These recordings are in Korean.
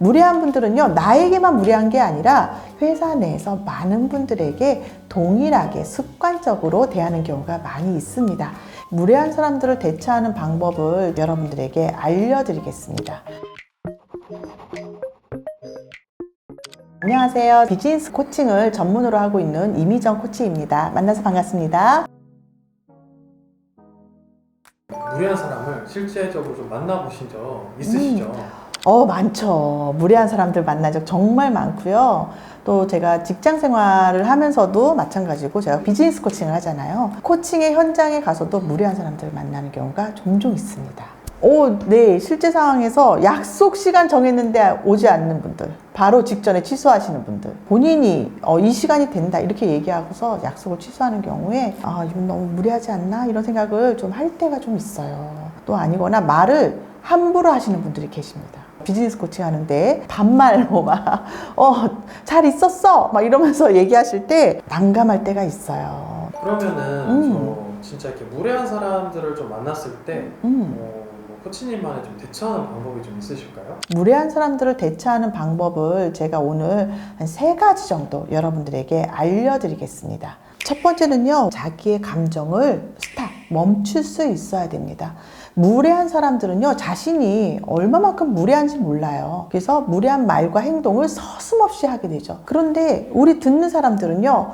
무례한 분들은요, 나에게만 무례한 게 아니라 회사 내에서 많은 분들에게 동일하게 습관적으로 대하는 경우가 많이 있습니다. 무례한 사람들을 대처하는 방법을 여러분들에게 알려드리겠습니다. 안녕하세요. 비즈니스 코칭을 전문으로 하고 있는 이미정 코치입니다. 만나서 반갑습니다. 무례한 사람을 실제적으로 좀 만나보신 적 있으시죠? 많죠. 무례한 사람들 만난 적 정말 많고요. 또 제가 직장 생활을 하면서도 마찬가지고 제가 비즈니스 코칭을 하잖아요. 코칭의 현장에 가서도 무례한 사람들을 만나는 경우가 종종 있습니다. 네. 실제 상황에서 약속 시간 정했는데 오지 않는 분들, 바로 직전에 취소하시는 분들, 본인이 이 시간이 된다 이렇게 얘기하고서 약속을 취소하는 경우에 이건 너무 무례하지 않나 이런 생각을 좀 할 때가 좀 있어요. 또 아니거나 말을 함부로 하시는 분들이 계십니다. 비즈니스 코칭 하는데 반말로 막 잘 있었어 막 이러면서 얘기하실 때 난감할 때가 있어요. 그러면은 진짜 이렇게 무례한 사람들을 좀 만났을 때 코치님만의 좀 대처하는 방법이 좀 있으실까요? 무례한 사람들을 대처하는 방법을 제가 오늘 한 3가지 정도 여러분들에게 알려드리겠습니다. 첫 번째는요, 자기의 감정을 멈출 수 있어야 됩니다. 무례한 사람들은요, 자신이 얼마만큼 무례한지 몰라요. 그래서 무례한 말과 행동을 서슴없이 하게 되죠. 그런데 우리 듣는 사람들은요,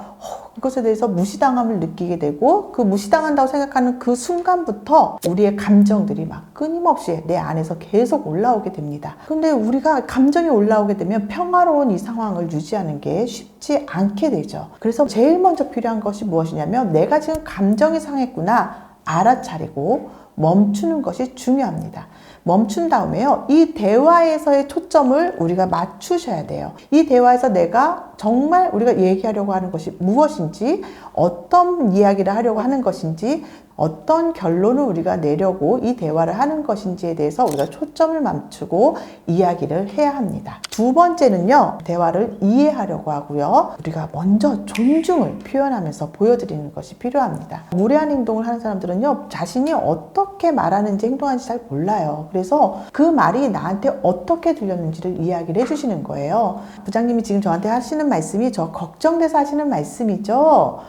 이것에 대해서 무시당함을 느끼게 되고, 그 무시당한다고 생각하는 그 순간부터 우리의 감정들이 막 끊임없이 내 안에서 계속 올라오게 됩니다. 그런데 우리가 감정이 올라오게 되면 평화로운 이 상황을 유지하는 게 쉽지 않게 되죠. 그래서 제일 먼저 필요한 것이 무엇이냐면, 내가 지금 감정이 상했구나 알아차리고 멈추는 것이 중요합니다. 멈춘 다음에요, 이 대화에서의 초점을 우리가 맞추셔야 돼요. 이 대화에서 내가 정말 우리가 얘기하려고 하는 것이 무엇인지, 어떤 이야기를 하려고 하는 것인지, 어떤 결론을 우리가 내려고 이 대화를 하는 것인지에 대해서 우리가 초점을 맞추고 이야기를 해야 합니다. 두 번째는요, 대화를 이해하려고 하고요, 우리가 먼저 존중을 표현하면서 보여드리는 것이 필요합니다. 무례한 행동을 하는 사람들은요, 자신이 어떻게 말하는지 행동하는지 잘 몰라요. 그래서 그 말이 나한테 어떻게 들렸는지를 이야기를 해주시는 거예요. 부장님이 지금 저한테 하시는 말씀이 저 걱정돼서 하시는 말씀이죠.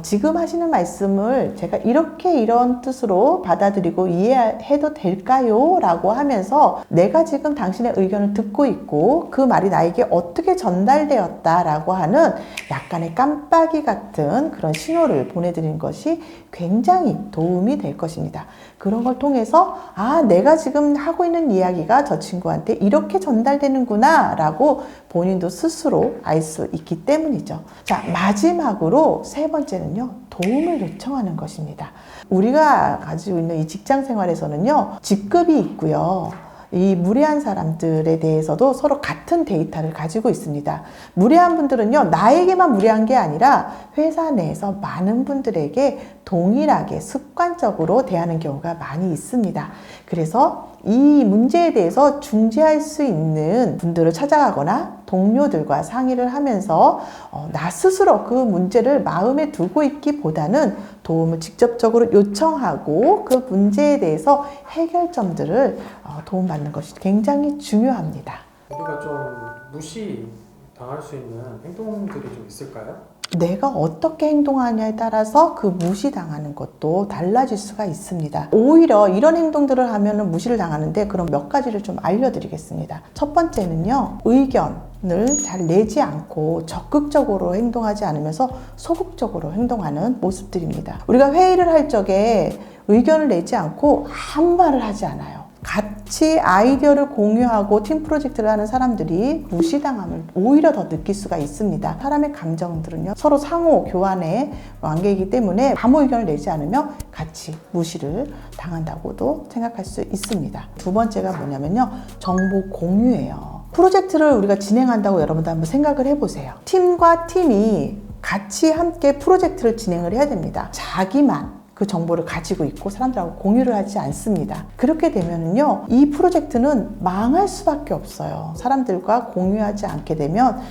지금 하시는 말씀을 제가 이런 뜻으로 받아들이고 이해해도 될까요? 라고 하면서 내가 지금 당신의 의견을 듣고 있고 그 말이 나에게 어떻게 전달되었다라고 하는 약간의 깜빡이 같은 그런 신호를 보내드리는 것이 굉장히 도움이 될 것입니다. 그런 걸 통해서 내가 지금 하고 있는 이야기가 저 친구한테 이렇게 전달되는구나 라고 본인도 스스로 알 수 있기 때문이죠. 자, 마지막으로 3번째는요, 도움을 요청하는 것입니다. 우리가 가지고 있는 이 직장 생활에서는요, 직급이 있고요, 이 무례한 사람들에 대해서도 서로 같은 데이터를 가지고 있습니다. 무례한 분들은요, 나에게만 무례한 게 아니라 회사 내에서 많은 분들에게 동일하게 습관적으로 대하는 경우가 많이 있습니다. 그래서 이 문제에 대해서 중재할 수 있는 분들을 찾아가거나 동료들과 상의를 하면서 나 스스로 그 문제를 마음에 두고 있기보다는 도움을 직접적으로 요청하고 그 문제에 대해서 해결점들을 도움받는 것이 굉장히 중요합니다. 우리가 좀 무시당할 수 있는 행동들이 좀 있을까요? 내가 어떻게 행동하냐에 따라서 그 무시당하는 것도 달라질 수가 있습니다. 오히려 이런 행동들을 하면 무시를 당하는데, 그럼 몇 가지를 좀 알려드리겠습니다. 첫 번째는요, 의견을 잘 내지 않고 적극적으로 행동하지 않으면서 소극적으로 행동하는 모습들입니다. 우리가 회의를 할 적에 의견을 내지 않고 아무 말을 하지 않아요. 같이 아이디어를 공유하고 팀 프로젝트를 하는 사람들이 무시당함을 오히려 더 느낄 수가 있습니다. 사람의 감정들은요, 서로 상호 교환의 관계이기 때문에 아무 의견을 내지 않으면 같이 무시를 당한다고도 생각할 수 있습니다. 두 번째가 뭐냐면요, 정보 공유예요. 프로젝트를 우리가 진행한다고 여러분도 한번 생각을 해보세요. 팀과 팀이 같이 함께 프로젝트를 진행을 해야 됩니다. 자기만 그 정보를 가지고 있고 사람들하고 공유를 하지 않습니다. 그렇게 되면은요, 이 프로젝트는 망할 수밖에 없어요. 사람들과 공유하지 않게 되면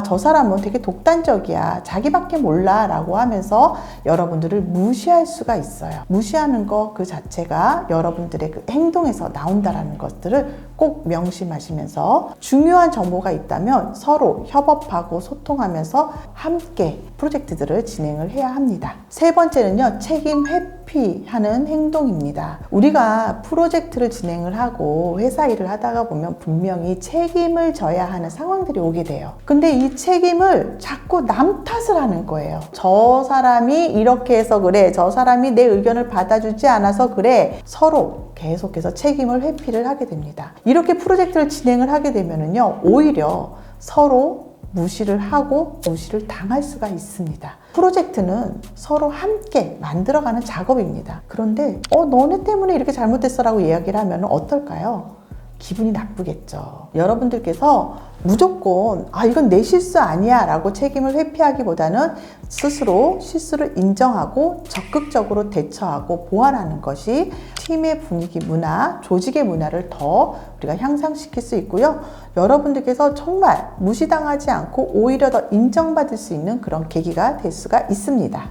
저 사람은 되게 독단적이야, 자기밖에 몰라 라고 하면서 여러분들을 무시할 수가 있어요. 무시하는 거 그 자체가 여러분들의 그 행동에서 나온다라는 것들을 꼭 명심하시면서, 중요한 정보가 있다면 서로 협업하고 소통하면서 함께 프로젝트들을 진행을 해야 합니다. 세 번째는요, 책임 회피하는 행동입니다. 우리가 프로젝트를 진행을 하고 회사 일을 하다가 보면 분명히 책임을 져야 하는 상황들이 오게 돼요. 근데 이 책임을 자꾸 남 탓을 하는 거예요. 저 사람이 이렇게 해서 그래, 저 사람이 내 의견을 받아주지 않아서 그래, 서로 계속해서 책임을 회피를 하게 됩니다. 이렇게 프로젝트를 진행을 하게 되면은요, 오히려 서로 무시를 하고 무시를 당할 수가 있습니다. 프로젝트는 서로 함께 만들어가는 작업입니다. 그런데 너네 때문에 이렇게 잘못됐어 라고 이야기를 하면 어떨까요? 기분이 나쁘겠죠. 여러분들께서 무조건 이건 내 실수 아니야 라고 책임을 회피하기보다는 스스로 실수를 인정하고 적극적으로 대처하고 보완하는 것이 팀의 분위기 문화, 조직의 문화를 더 우리가 향상시킬 수 있고요. 여러분들께서 정말 무시당하지 않고 오히려 더 인정받을 수 있는 그런 계기가 될 수가 있습니다.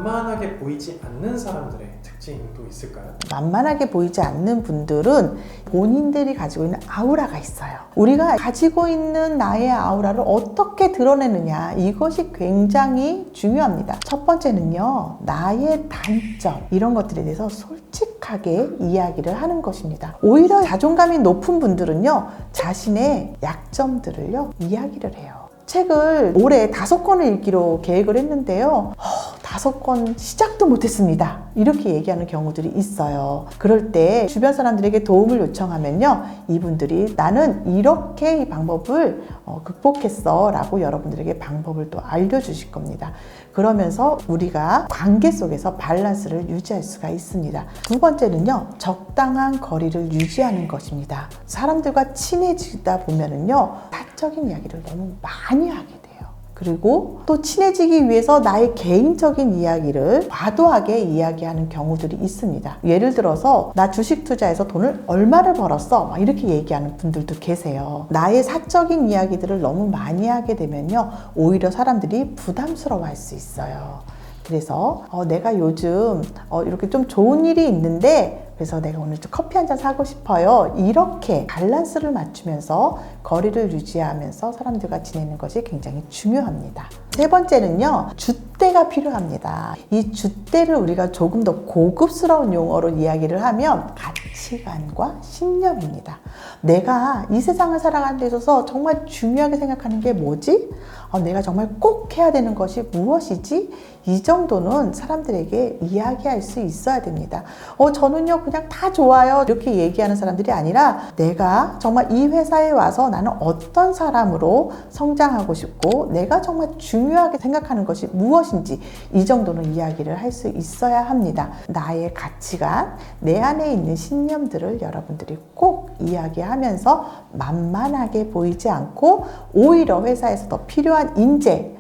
만만하게 보이지 않는 사람들의 특징도 있을까요? 만만하게 보이지 않는 분들은 본인들이 가지고 있는 아우라가 있어요. 우리가 가지고 있는 나의 아우라를 어떻게 드러내느냐, 이것이 굉장히 중요합니다. 첫 번째는요, 나의 단점, 이런 것들에 대해서 솔직하게 이야기를 하는 것입니다. 오히려 자존감이 높은 분들은요, 자신의 약점들을요, 이야기를 해요. 책을 올해 5권을 읽기로 계획을 했는데요, 5권 시작도 못했습니다. 이렇게 얘기하는 경우들이 있어요. 그럴 때 주변 사람들에게 도움을 요청하면요, 이분들이 나는 이렇게 이 방법을 극복했어 라고 여러분들에게 방법을 또 알려주실 겁니다. 그러면서 우리가 관계 속에서 밸런스를 유지할 수가 있습니다. 두 번째는요, 적당한 거리를 유지하는 것입니다. 사람들과 친해지다 보면은요, 사적인 이야기를 너무 많이 하게 돼요. 그리고 또 친해지기 위해서 나의 개인적인 이야기를 과도하게 이야기하는 경우들이 있습니다. 예를 들어서 나 주식 투자해서 돈을 얼마를 벌었어 막 이렇게 얘기하는 분들도 계세요. 나의 사적인 이야기들을 너무 많이 하게 되면요, 오히려 사람들이 부담스러워할 수 있어요. 그래서 내가 요즘 이렇게 좀 좋은 일이 있는데 그래서 내가 오늘 좀 커피 한 잔 사고 싶어요. 이렇게 밸런스를 맞추면서 거리를 유지하면서 사람들과 지내는 것이 굉장히 중요합니다. 세 번째는요, 줏대가 필요합니다. 이 줏대를 우리가 조금 더 고급스러운 용어로 이야기를 하면 가치관과 신념입니다. 내가 이 세상을 살아가는 데 있어서 정말 중요하게 생각하는 게 뭐지? 내가 정말 꼭 해야 되는 것이 무엇이지? 이 정도는 사람들에게 이야기할 수 있어야 됩니다. 저는요 그냥 다 좋아요 이렇게 얘기하는 사람들이 아니라, 내가 정말 이 회사에 와서 나는 어떤 사람으로 성장하고 싶고 내가 정말 중요하게 생각하는 것이 무엇인지 이 정도는 이야기를 할 수 있어야 합니다. 나의 가치관, 내 안에 있는 신념들을 여러분들이 꼭 이야기하면서 만만하게 보이지 않고 오히려 회사에서 더 필요한 인재,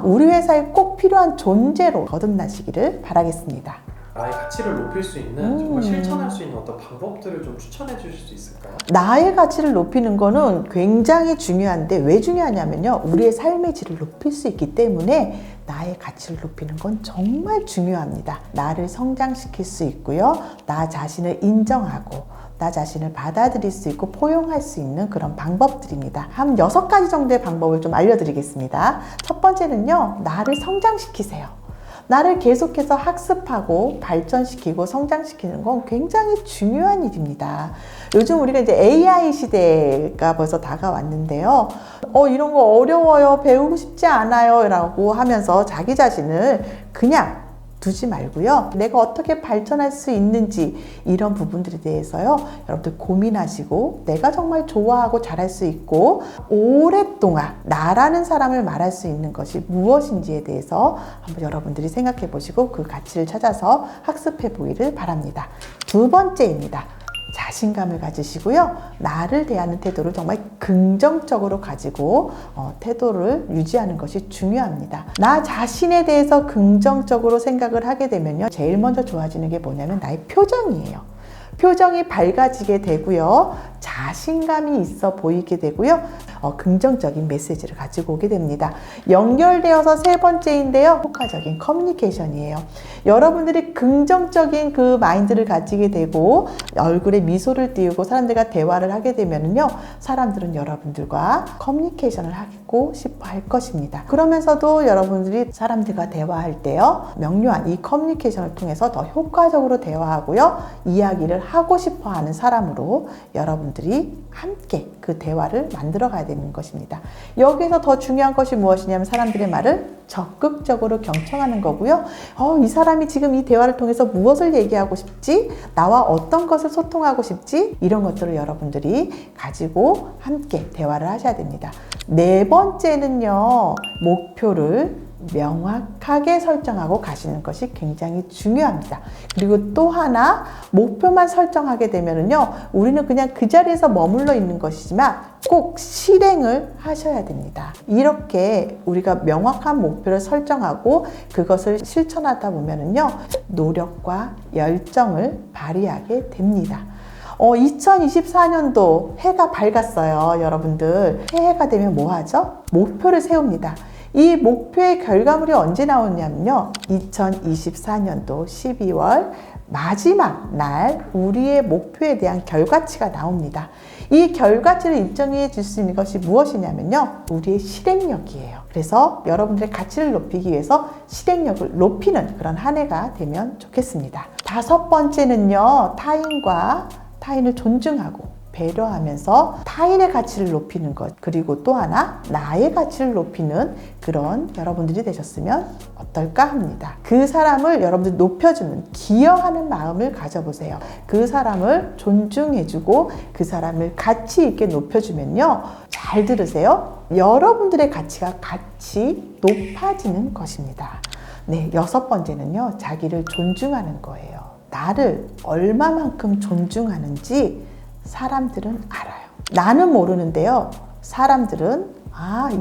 우리 회사에 꼭 필요한 존재로 거듭나시기를 바라겠습니다. 나의 가치를 높일 수 있는 정말 실천할 수 있는 어떤 방법들을 좀 추천해 주실 수 있을까요? 나의 가치를 높이는 거는 굉장히 중요한데, 왜 중요하냐면요, 우리의 삶의 질을 높일 수 있기 때문에 나의 가치를 높이는 건 정말 중요합니다. 나를 성장시킬 수 있고요, 나 자신을 인정하고 나 자신을 받아들일 수 있고 포용할 수 있는 그런 방법들입니다. 한 6가지 정도의 방법을 좀 알려드리겠습니다. 첫 번째는요, 나를 성장시키세요. 나를 계속해서 학습하고 발전시키고 성장시키는 건 굉장히 중요한 일입니다. 요즘 우리가 이제 AI 시대가 벌써 다가왔는데요. 이런 거 어려워요, 배우고 싶지 않아요 라고 하면서 자기 자신을 그냥 두지 말고요, 내가 어떻게 발전할 수 있는지 이런 부분들에 대해서요, 여러분들 고민하시고 내가 정말 좋아하고 잘할 수 있고 오랫동안 나라는 사람을 말할 수 있는 것이 무엇인지에 대해서 한번 여러분들이 생각해 보시고 그 가치를 찾아서 학습해 보기를 바랍니다. 두 번째입니다. 자신감을 가지시고요. 나를 대하는 태도를 정말 긍정적으로 가지고 태도를 유지하는 것이 중요합니다. 나 자신에 대해서 긍정적으로 생각을 하게 되면요. 제일 먼저 좋아지는 게 뭐냐면 나의 표정이에요. 표정이 밝아지게 되고요. 자신감이 있어 보이게 되고요. 긍정적인 메시지를 가지고 오게 됩니다. 연결되어서 세 번째인데요. 효과적인 커뮤니케이션이에요. 여러분들이 긍정적인 그 마인드를 가지게 되고 얼굴에 미소를 띄우고 사람들과 대화를 하게 되면요. 사람들은 여러분들과 커뮤니케이션을 하고 싶어 할 것입니다. 그러면서도 여러분들이 사람들과 대화할 때요. 명료한 이 커뮤니케이션을 통해서 더 효과적으로 대화하고요. 이야기를 하고 싶어 하는 사람으로 여러분들이 함께 그 대화를 만들어 가야 되는 것입니다. 여기서 더 중요한 것이 무엇이냐면 사람들의 말을 적극적으로 경청하는 거고요. 이 사람이 지금 이 대화를 통해서 무엇을 얘기하고 싶지? 나와 어떤 것을 소통하고 싶지? 이런 것들을 여러분들이 가지고 함께 대화를 하셔야 됩니다. 네 번째는요. 목표를 명확하게 설정하고 가시는 것이 굉장히 중요합니다. 그리고 또 하나 목표만 설정하게 되면은요, 우리는 그냥 그 자리에서 머물러 있는 것이지만 꼭 실행을 하셔야 됩니다. 이렇게 우리가 명확한 목표를 설정하고 그것을 실천하다 보면은요, 노력과 열정을 발휘하게 됩니다. 2024년도 해가 밝았어요. 여러분들 새해가 되면 뭐 하죠? 목표를 세웁니다. 이 목표의 결과물이 언제 나오냐면요. 2024년도 12월 마지막 날 우리의 목표에 대한 결과치가 나옵니다. 이 결과치를 인정해 줄 수 있는 것이 무엇이냐면요. 우리의 실행력이에요. 그래서 여러분들의 가치를 높이기 위해서 실행력을 높이는 그런 한 해가 되면 좋겠습니다. 다섯 번째는요. 타인을 존중하고 배려하면서 타인의 가치를 높이는 것, 그리고 또 하나 나의 가치를 높이는 그런 여러분들이 되셨으면 어떨까 합니다. 그 사람을 여러분들이 높여주는, 기여하는 마음을 가져보세요. 그 사람을 존중해주고 그 사람을 가치 있게 높여주면요, 잘 들으세요. 여러분들의 가치가 같이 높아지는 것입니다. 네, 여섯 번째는요, 자기를 존중하는 거예요. 나를 얼마만큼 존중하는지 사람들은 알아요. 나는 모르는데요. 사람들은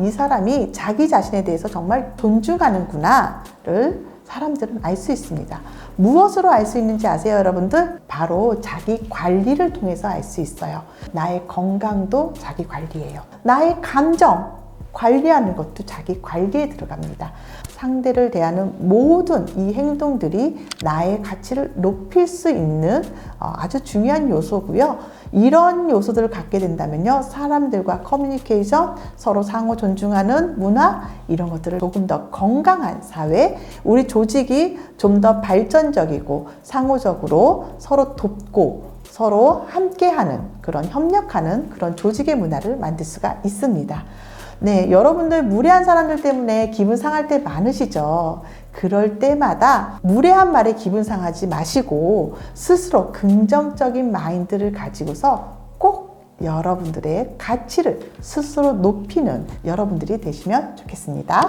이 사람이 자기 자신에 대해서 정말 존중하는구나를 사람들은 알 수 있습니다. 무엇으로 알 수 있는지 아세요, 여러분들? 바로 자기 관리를 통해서 알 수 있어요. 나의 건강도 자기 관리예요. 나의 감정 관리하는 것도 자기 관리에 들어갑니다. 상대를 대하는 모든 이 행동들이 나의 가치를 높일 수 있는 아주 중요한 요소고요. 이런 요소들을 갖게 된다면요. 사람들과 커뮤니케이션, 서로 상호 존중하는 문화, 이런 것들을 조금 더 건강한 사회, 우리 조직이 좀 더 발전적이고 상호적으로 서로 돕고 서로 함께하는 그런 협력하는 그런 조직의 문화를 만들 수가 있습니다. 네, 여러분들 무례한 사람들 때문에 기분 상할 때 많으시죠? 그럴 때마다 무례한 말에 기분 상하지 마시고 스스로 긍정적인 마인드를 가지고서 꼭 여러분들의 가치를 스스로 높이는 여러분들이 되시면 좋겠습니다.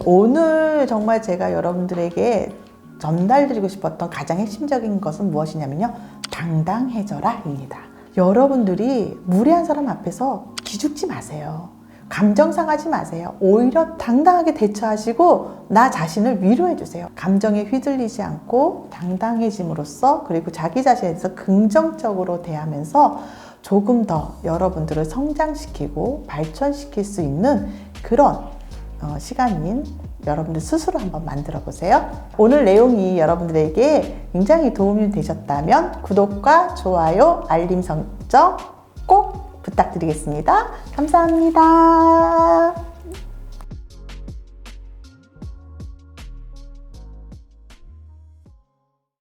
오늘 정말 제가 여러분들에게 전달드리고 싶었던 가장 핵심적인 것은 무엇이냐면요. 당당해져라 입니다. 여러분들이 무례한 사람 앞에서 기죽지 마세요. 감정 상하지 마세요. 오히려 당당하게 대처하시고 나 자신을 위로해 주세요. 감정에 휘둘리지 않고 당당해짐으로써 그리고 자기 자신에 대해서 긍정적으로 대하면서 조금 더 여러분들을 성장시키고 발전시킬 수 있는 그런 시간인 여러분들 스스로 한번 만들어 보세요. 오늘 내용이 여러분들에게 굉장히 도움이 되셨다면 구독과 좋아요, 알림 설정 꼭 부탁드리겠습니다. 감사합니다.